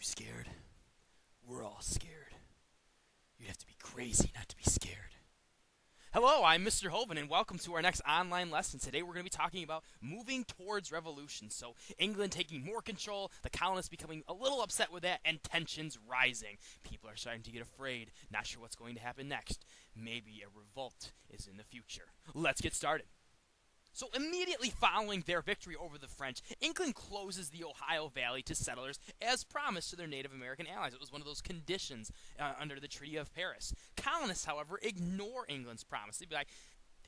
you scared? We're all scared. You'd have to be crazy not to be scared. Hello, I'm Mr. Hoven, and welcome to our next online lesson. Today we're going to be talking about moving towards revolution. So, England taking more control, the colonists becoming a little upset with that, and tensions rising. People are starting to get afraid, not sure what's going to happen next. Maybe a revolt is in the future. Let's get started. So immediately following their victory over the French, England closes the Ohio Valley to settlers as promised to their Native American allies. It was one of those conditions under the Treaty of Paris. Colonists, however, ignore England's promise. They'd be like,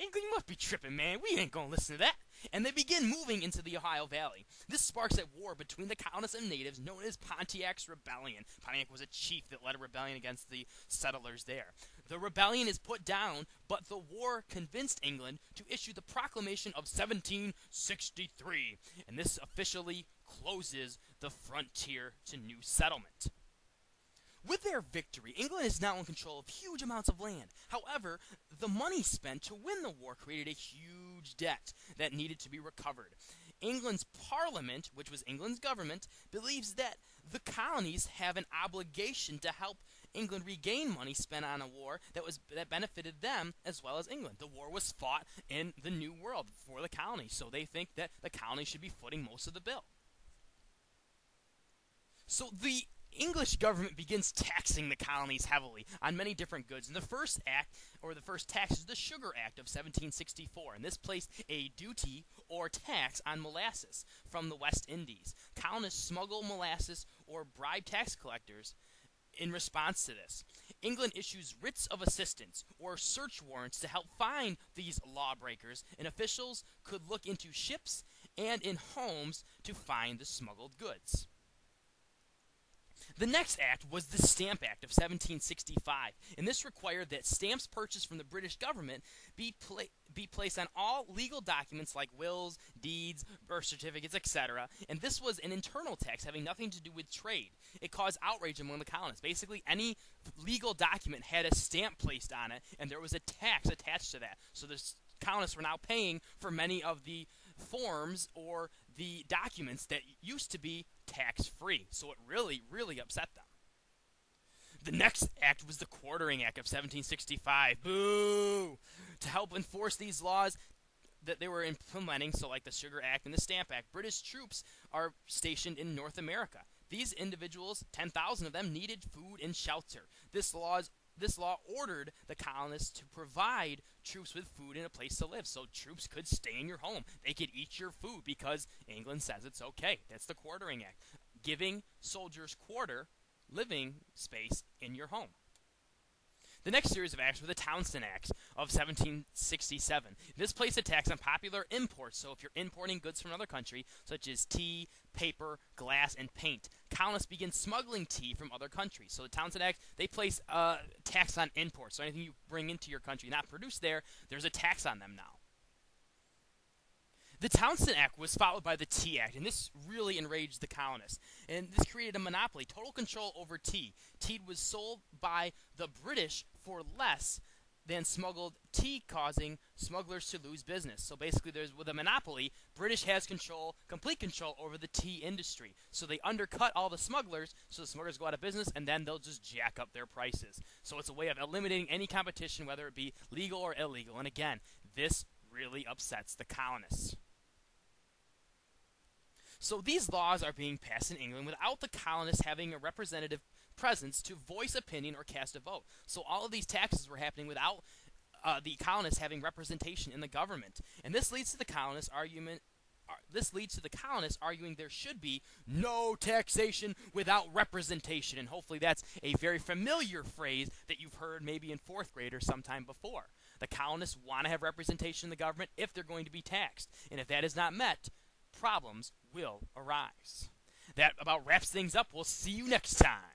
England, you must be tripping, man. We ain't going to listen to that. And they begin moving into the Ohio Valley. This sparks a war between the colonists and natives known as Pontiac's Rebellion. Pontiac was a chief that led a rebellion against the settlers there. The rebellion is put down, but the war convinced England to issue the Proclamation of 1763. And this officially closes the frontier to new settlement. With their victory, England is now in control of huge amounts of land. However, the money spent to win the war created a huge debt that needed to be recovered. England's parliament, which was England's government, believes that the colonies have an obligation to help England regain money spent on a war that benefited them as well as England. The war was fought in the New World for the colonies, so they think that the colonies should be footing most of the bill. So the English government begins taxing the colonies heavily on many different goods. And the first act, or the first tax, is the Sugar Act of 1764. And this placed a duty or tax on molasses from the West Indies. Colonists smuggle molasses or bribe tax collectors in response to this. England issues writs of assistance or search warrants to help find these lawbreakers, and officials could look into ships and in homes to find the smuggled goods. The next act was the Stamp Act of 1765, and this required that stamps purchased from the British government be placed on all legal documents like wills, deeds, birth certificates, etc., and this was an internal tax having nothing to do with trade. It caused outrage among the colonists. Basically, any legal document had a stamp placed on it, and there was a tax attached to that. So the colonists were now paying for many of the forms or the documents that used to be tax-free. So it really, really upset them. The next act was the Quartering Act of 1765. Boo! To help enforce these laws that they were implementing, so like the Sugar Act and the Stamp Act, British troops are stationed in North America. These individuals, 10,000 of them, needed food and shelter. This law ordered the colonists to provide troops with food and a place to live, so troops could stay in your home. They could eat your food because England says it's okay. That's the Quartering Act, giving soldiers quarter living space in your home. The next series of acts were the Townshend Acts of 1767. This placed a tax on popular imports, so if you're importing goods from another country, such as tea, paper, glass, and paint, colonists begin smuggling tea from other countries. So the Townshend Act, they place a tax on imports. So anything you bring into your country not produced there, there's a tax on them now. The Townshend Act was followed by the Tea Act, and this really enraged the colonists. And this created a monopoly, total control over tea. Tea was sold by the British for less than smuggled tea, causing smugglers to lose business. So basically, with a monopoly, British has control, complete control over the tea industry. So they undercut all the smugglers, so the smugglers go out of business, and then they'll just jack up their prices. So it's a way of eliminating any competition, whether it be legal or illegal. And again, this really upsets the colonists. So these laws are being passed in England without the colonists having a representative presence to voice opinion or cast a vote. So all of these taxes were happening without the colonists having representation in the government. And this leads to the colonists arguing there should be no taxation without representation. And hopefully that's a very familiar phrase that you've heard maybe in 4th grade or sometime before. The colonists want to have representation in the government if they're going to be taxed. And if that is not met, problems will arise. That about wraps things up. We'll see you next time.